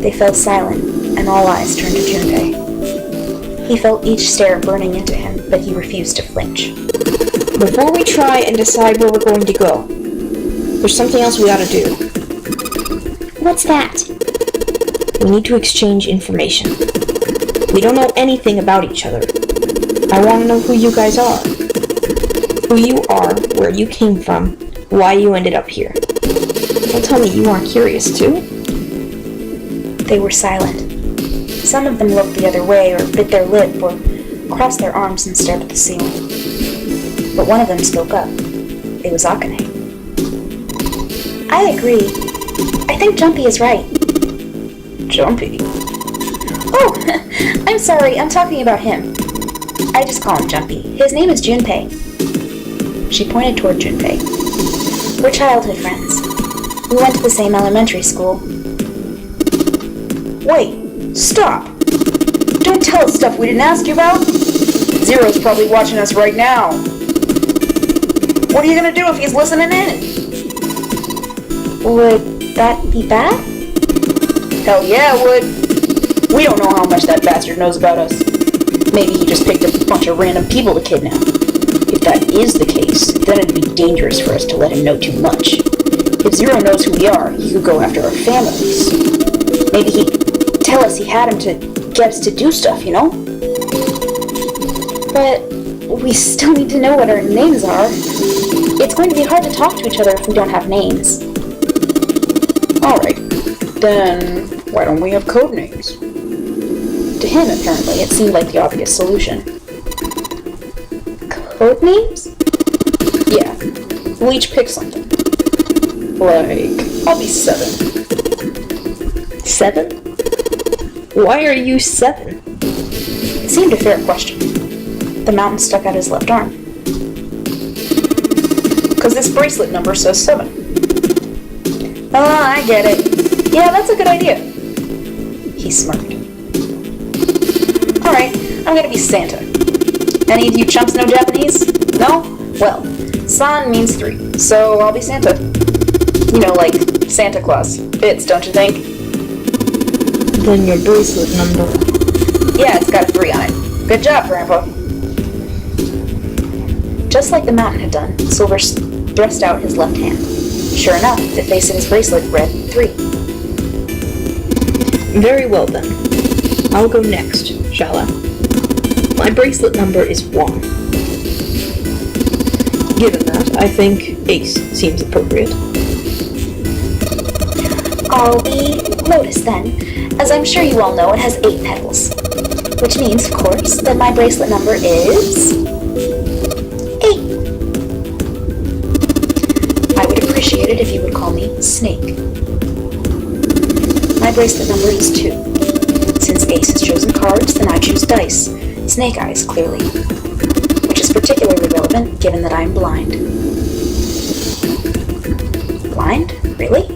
They fell silent, and all eyes turned to Junpei. He felt each stare burning into him, but he refused to flinch. Before we try and decide where we're going to go, there's something else we gotta do. What's that? We need to exchange information. We don't know anything about each other. I want to know who you guys are. Who you are, where you came from, why you ended up here. Don't tell me you aren't curious too. They were silent. Some of them looked the other way, or bit their lip, or crossed their arms and stared at the ceiling. But one of them spoke up. It was Akane. I agree. I think Jumpy is right. Jumpy? Oh, I'm sorry, I'm talking about him. I just call him Jumpy. His name is Junpei. She pointed toward Junpei. We're childhood friends. We went to the same elementary school. Wait, stop! Don't tell us stuff we didn't ask you about! Zero's probably watching us right now. What are you gonna do if he's listening in? Would that be bad? Hell yeah, it would. We don't know how much that bastard knows about us. Maybe he just picked up a bunch of random people to kidnap. If that is the case, then it'd be dangerous for us to let him know too much. If Zero knows who we are, he could go after our families. Maybe he'd tell us he had him to get us to do stuff, you know? But we still need to know what our names are. It's going to be hard to talk to each other if we don't have names. Alright, then why don't we have code names? To him, apparently, it seemed like the obvious solution. Code names? Yeah, we'll each pick something. Like, I'll be 7. 7? Why are you 7? It seemed a fair question. The mountain stuck out his left arm. Because this bracelet number says 7. Oh, I get it. Yeah, that's a good idea. He smirked. Alright, I'm gonna be Santa. Any of you chumps know Japanese? No? Well, San means 3, so I'll be Santa. You know, like Santa Claus. Fits, don't you think? Then your bracelet number. Yeah, it's got a 3 on it. Good job, Grandpa. Just like the mountain had done, Silver thrust out his left hand. Sure enough, the face of his bracelet read 3. Very well then. I'll go next, shall I? My bracelet number is 1. Given that, I think Ace seems appropriate. I'll be Lotus then, as I'm sure you all know it has 8 petals. Which means, of course, that my bracelet number is 8. I would appreciate it if you would call me Snake. My bracelet number is 2. Since Ace has chosen cards, then I choose dice. Snake eyes, clearly. Which is particularly relevant, given that I'm blind. Blind? Really?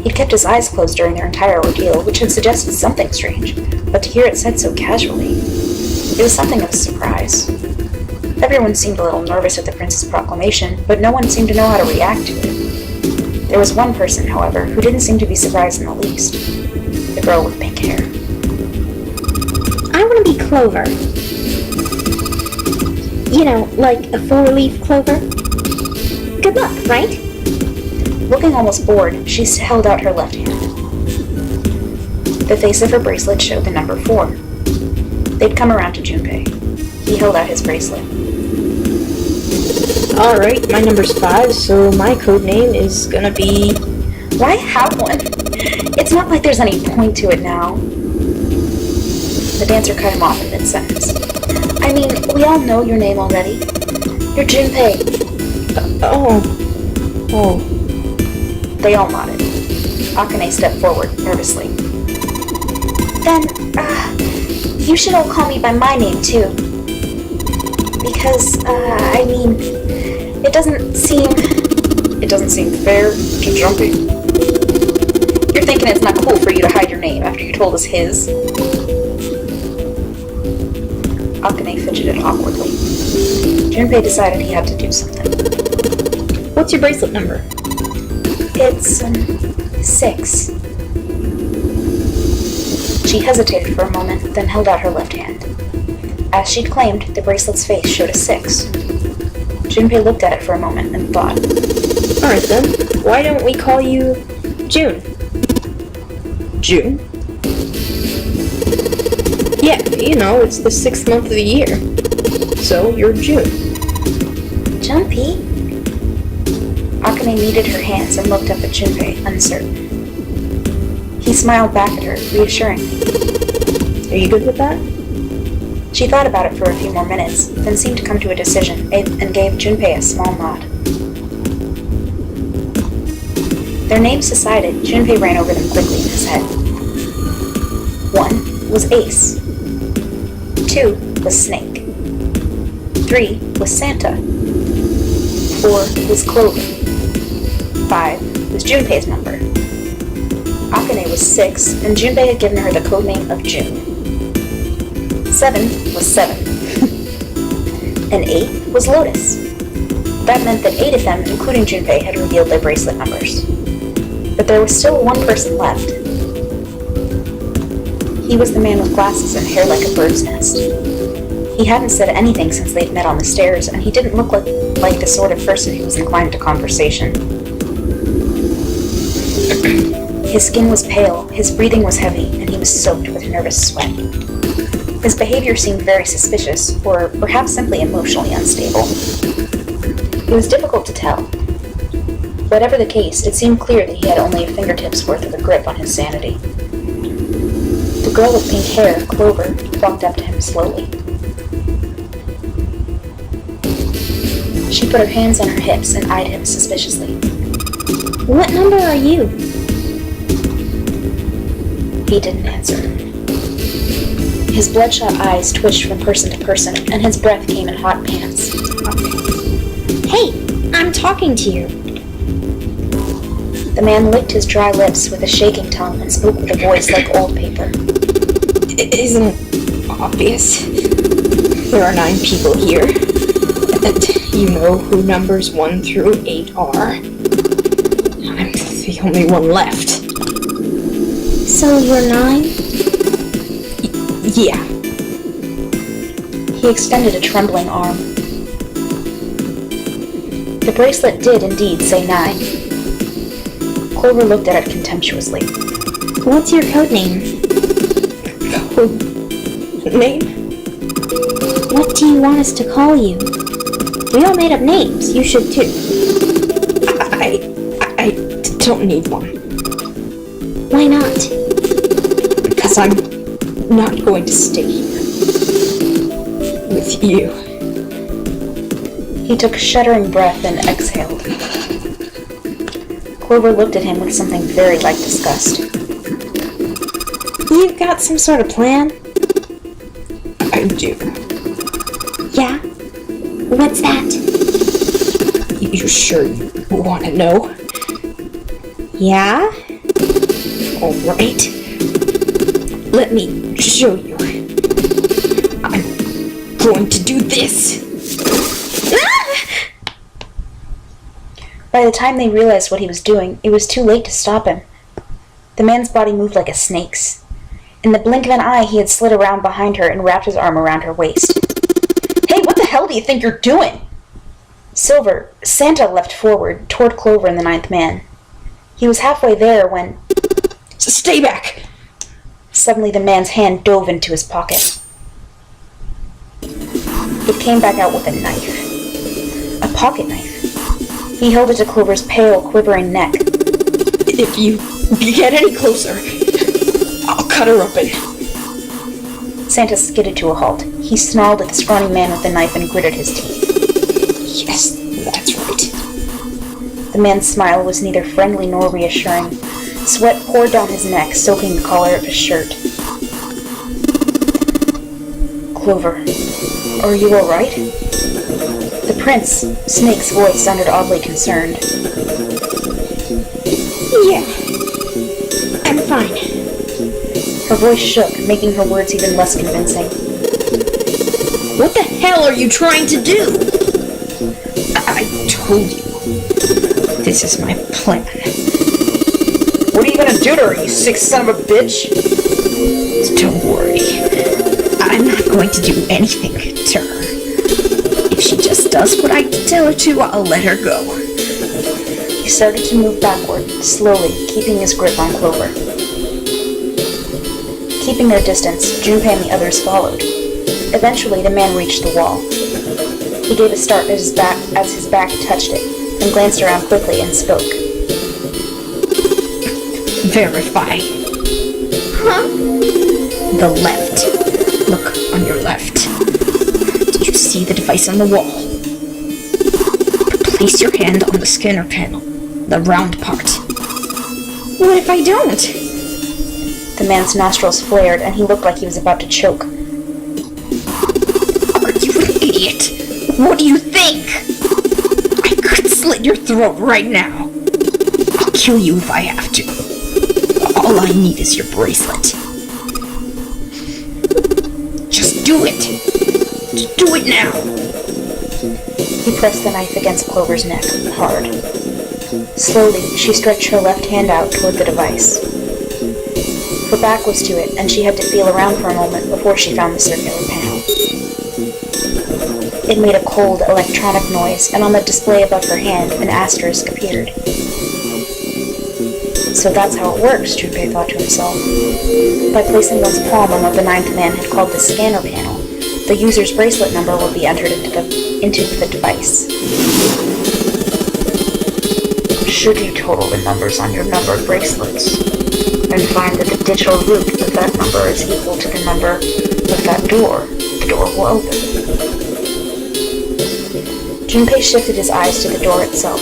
He'd kept his eyes closed during their entire ordeal, which had suggested something strange, but to hear it said so casually, it was something of a surprise. Everyone seemed a little nervous at the prince's proclamation, but no one seemed to know how to react to it. There was one person, however, who didn't seem to be surprised in the least. The girl with pink hair. I want to be Clover. You know, like a 4-leaf clover. Good luck, right? Looking almost bored, she held out her left hand. The face of her bracelet showed the number 4. They'd come around to Junpei. He held out his bracelet. Alright, my number's 5, so my code name is gonna be... Why have one? It's not like there's any point to it now. The dancer cut him off in mid-sentence. I mean, we all know your name already. You're Junpei. Oh. They all nodded. Akane stepped forward, nervously. Then, you should all call me by my name, too. Because, I mean, it doesn't seem fair to Jumpy. You're thinking it's not cool for you to hide your name after you told us his? Akane fidgeted awkwardly. Junpei decided he had to do something. What's your bracelet number? It's, 6. She hesitated for a moment, then held out her left hand. As she'd claimed, the bracelet's face showed a 6. Junpei looked at it for a moment and thought. Alright then, why don't we call you June? June? Yeah, you know, it's the 6th month of the year. So, you're June. Junpei? Akane kneaded her hands and looked up at Junpei, uncertain. He smiled back at her, reassuringly. Are you good with that? She thought about it for a few more minutes, then seemed to come to a decision and gave Junpei a small nod. Their names decided, Junpei ran over them quickly in his head. 1 was Ace. 2 was Snake. 3 was Santa. 4 was Clover. 5 was Junpei's number. Akane was 6, and Junpei had given her the codename of June. 7 was 7. And 8 was Lotus. That meant that 8 of them, including Junpei, had revealed their bracelet numbers. But there was still one person left. He was the man with glasses and hair like a bird's nest. He hadn't said anything since they'd met on the stairs, and he didn't look like the sort of person who was inclined to conversation. His skin was pale, his breathing was heavy, and he was soaked with nervous sweat. His behavior seemed very suspicious, or perhaps simply emotionally unstable. It was difficult to tell. Whatever the case, it seemed clear that he had only a fingertip's worth of a grip on his sanity. The girl with pink hair, Clover, walked up to him slowly. She put her hands on her hips and eyed him suspiciously. What number are you? He didn't answer. His bloodshot eyes twitched from person to person, and his breath came in hot pants. Hey, I'm talking to you. The man licked his dry lips with a shaking tongue and spoke with a voice like old paper. It isn't obvious. There are 9 people here. And you know who numbers 1 through 8 are. I'm the only one left. So you're 9? Yeah. He extended a trembling arm. The bracelet did indeed say 9. Clover looked at it contemptuously. What's your code name? Name? What do you want us to call you? We all made up names. You should too. I don't need one. Why not? Because I'm not going to stay here. With you. He took a shuddering breath and exhaled. Clover looked at him with something very like disgust. You've got some sort of plan? I do. Yeah? What's that? You sure you want to know? Yeah? Alright. Let me show you. I'm going to do this. By the time they realized what he was doing, it was too late to stop him. The man's body moved like a snake's. In the blink of an eye, he had slid around behind her and wrapped his arm around her waist. Hey, what the hell do you think you're doing? Santa leapt forward, toward Clover and the 9th man. He was halfway there when... Stay back! Suddenly the man's hand dove into his pocket. It came back out with a knife. A pocket knife. He held it to Clover's pale, quivering neck. If you get any closer, I'll cut her open. Santa skidded to a halt. He snarled at the scrawny man with the knife and gritted his teeth. Yes, that's right. The man's smile was neither friendly nor reassuring. Sweat poured down his neck, soaking the collar of his shirt. Clover, are you all right? The prince, Snake's voice sounded oddly concerned. Yeah. I'm fine. Her voice shook, making her words even less convincing. What the hell are you trying to do? I told you. This is my plan. What are you gonna do to her, you sick son of a bitch? Don't worry. I'm not going to do anything to her. If she just does what I tell her to, I'll let her go. He started to move backward, slowly, keeping his grip on Clover. Keeping their distance, Junpei and the others followed. Eventually, the man reached the wall. He gave a start as his back touched it, then glanced around quickly and spoke. Verify. Huh? The left. Look on your left. Do you see the device on the wall? Place your hand on the scanner panel, the round part. What if I don't? The man's nostrils flared, and he looked like he was about to choke. Are you an idiot? What do you think? I could slit your throat right now. I'll kill you if I have to. All I need is your bracelet. Just do it. Just do it now. He pressed the knife against Clover's neck, hard. Slowly, she stretched her left hand out toward the device. Her back was to it, and she had to feel around for a moment before she found the circular panel. It made a cold, electronic noise, and on the display above her hand, an asterisk appeared. So that's how it works, Junpei thought to himself. By placing one's palm on what the ninth man had called the scanner panel, the user's bracelet number would be entered into the device. Should you total the numbers on your numbered bracelets, and find that the digital root of that number is equal to the number of that door, the door will open. Junpei shifted his eyes to the door itself.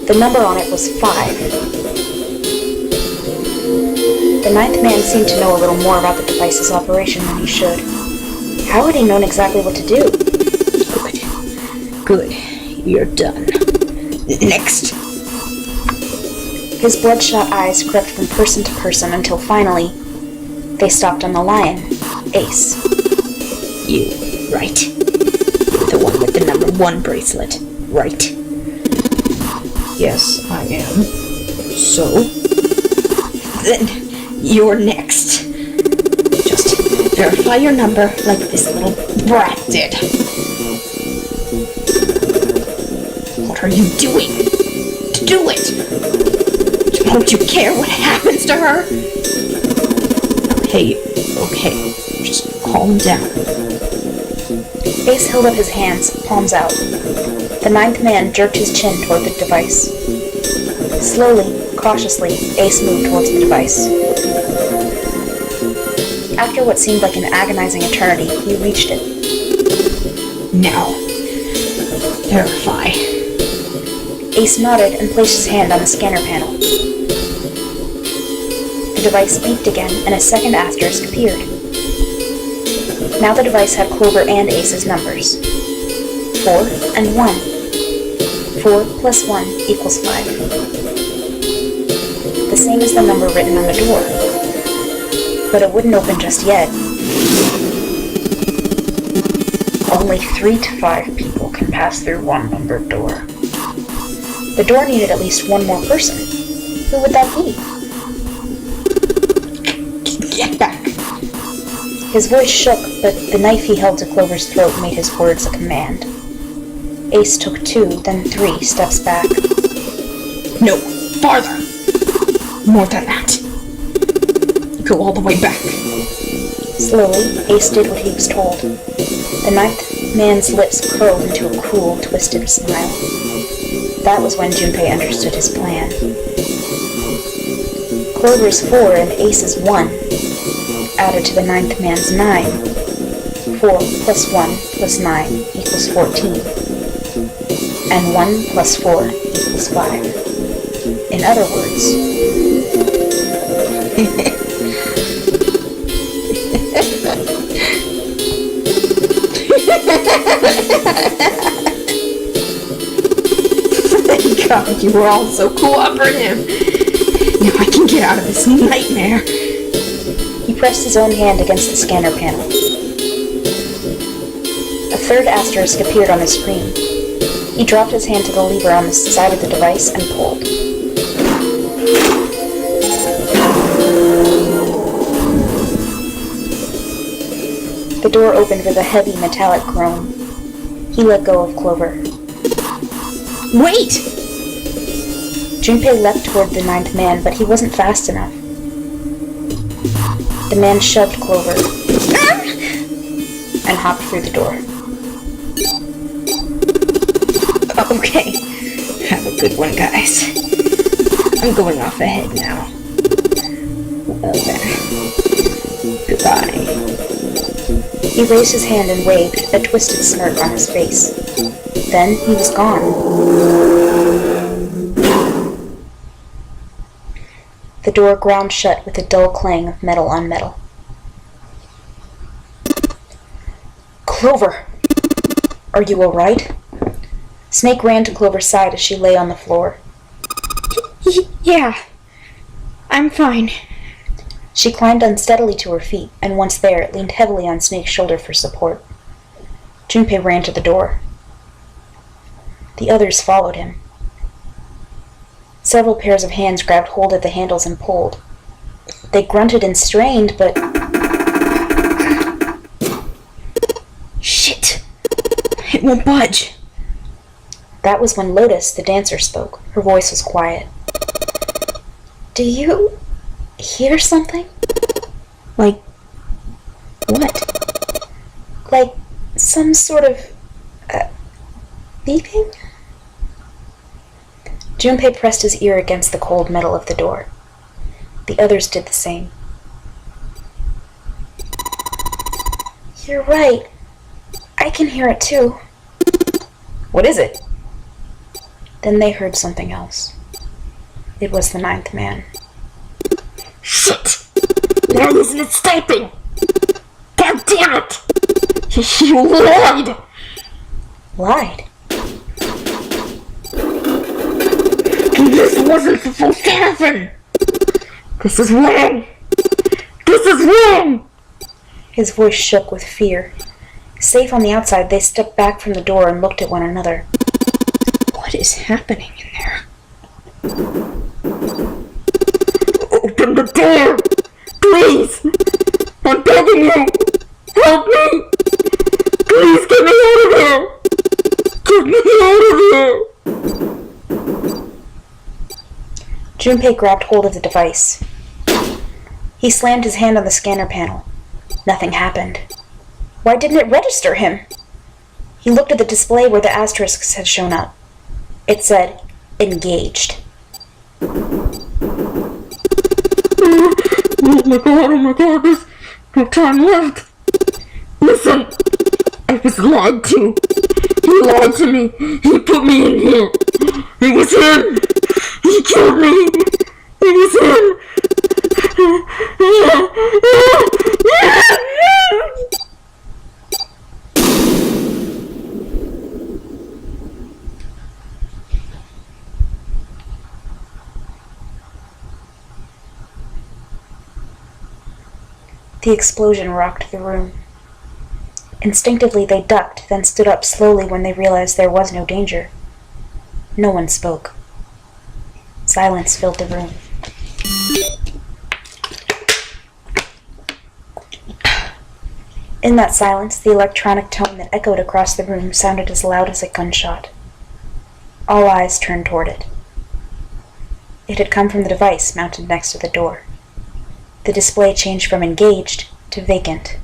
The number on it was 5. The ninth man seemed to know a little more about the device's operation than he should. How had he known exactly what to do? Good. You're done. Next. His bloodshot eyes crept from person to person until finally, they stopped on the lion, Ace. You, right? You're the one with the number 1 bracelet, right? Yes, I am. So? Then, you're next. Just verify your number like this little brat did. What are you doing? Do it! Don't you care what happens to her? Okay, just calm down. Ace held up his hands, palms out. The ninth man jerked his chin toward the device. Slowly, cautiously, Ace moved towards the device. After what seemed like an agonizing eternity, he reached it. Now, verify. Ace nodded and placed his hand on the scanner panel. The device beeped again, and a second asterisk appeared. Now the device had Clover and Ace's numbers. 4 and 1. 4 plus 1 equals 5. The same as the number written on the door. But it wouldn't open just yet. Only 3 to 5 people can pass through one numbered door. The door needed at least one more person. Who would that be? Get back! His voice shook, but the knife he held to Clover's throat made his words a command. Ace took 2, then 3 steps back. No, farther! More than that. Go all the way back. Slowly, Ace did what he was told. The ninth man's lips curled into a cruel, twisted smile. That was when Junpei understood his plan. Clover's 4 and Ace's 1 added to the ninth man's 9. 4 plus 1 plus 9 equals 14. And 1 plus 4 equals 5. In other words... Thank God you were all so cooperative. Now I can get out of this nightmare. He pressed his own hand against the scanner panel. A third asterisk appeared on the screen. He dropped his hand to the lever on the side of the device and pulled. The door opened with a heavy metallic groan. He let go of Clover. Wait! Junpei leapt toward the ninth man, but he wasn't fast enough. The man shoved Clover and hopped through the door. Okay. Have a good one, guys. I'm going off ahead now. Well then. Goodbye. He raised his hand and waved, a twisted smirk on his face. Then he was gone. The door ground shut with a dull clang of metal on metal. Clover! Are you alright? Snake ran to Clover's side as she lay on the floor. Yeah. I'm fine. She climbed unsteadily to her feet, and once there, leaned heavily on Snake's shoulder for support. Junpei ran to the door. The others followed him. Several pairs of hands grabbed hold of the handles and pulled. They grunted and strained, but... Shit! It won't budge. That was when Lotus, the dancer, spoke. Her voice was quiet. Do you hear something? Like... what? Like some sort of... beeping? Junpei pressed his ear against the cold metal of the door. The others did the same. You're right. I can hear it too. What is it? Then they heard something else. It was the ninth man. Shit! Why isn't it stopping? God damn it! You lied! Lied? This wasn't supposed to happen! This is wrong! This is wrong! His voice shook with fear. Safe on the outside, they stepped back from the door and looked at one another. What is happening in there? Open the door! Please! I'm begging you! Help me! Please get me out of here! Get me out of here! Junpei grabbed hold of the device. He slammed his hand on the scanner panel. Nothing happened. Why didn't it register him? He looked at the display where the asterisks had shown up. It said, engaged. Oh my god, there's no time left. Listen, I was lied to. He lied to me. He put me in here. It was him. He killed me. It was him. The explosion rocked the room. Instinctively they ducked, then stood up slowly when they realized there was no danger. No one spoke. Silence filled the room. In that silence, the electronic tone that echoed across the room sounded as loud as a gunshot. All eyes turned toward it. It had come from the device mounted next to the door. The display changed from engaged to vacant.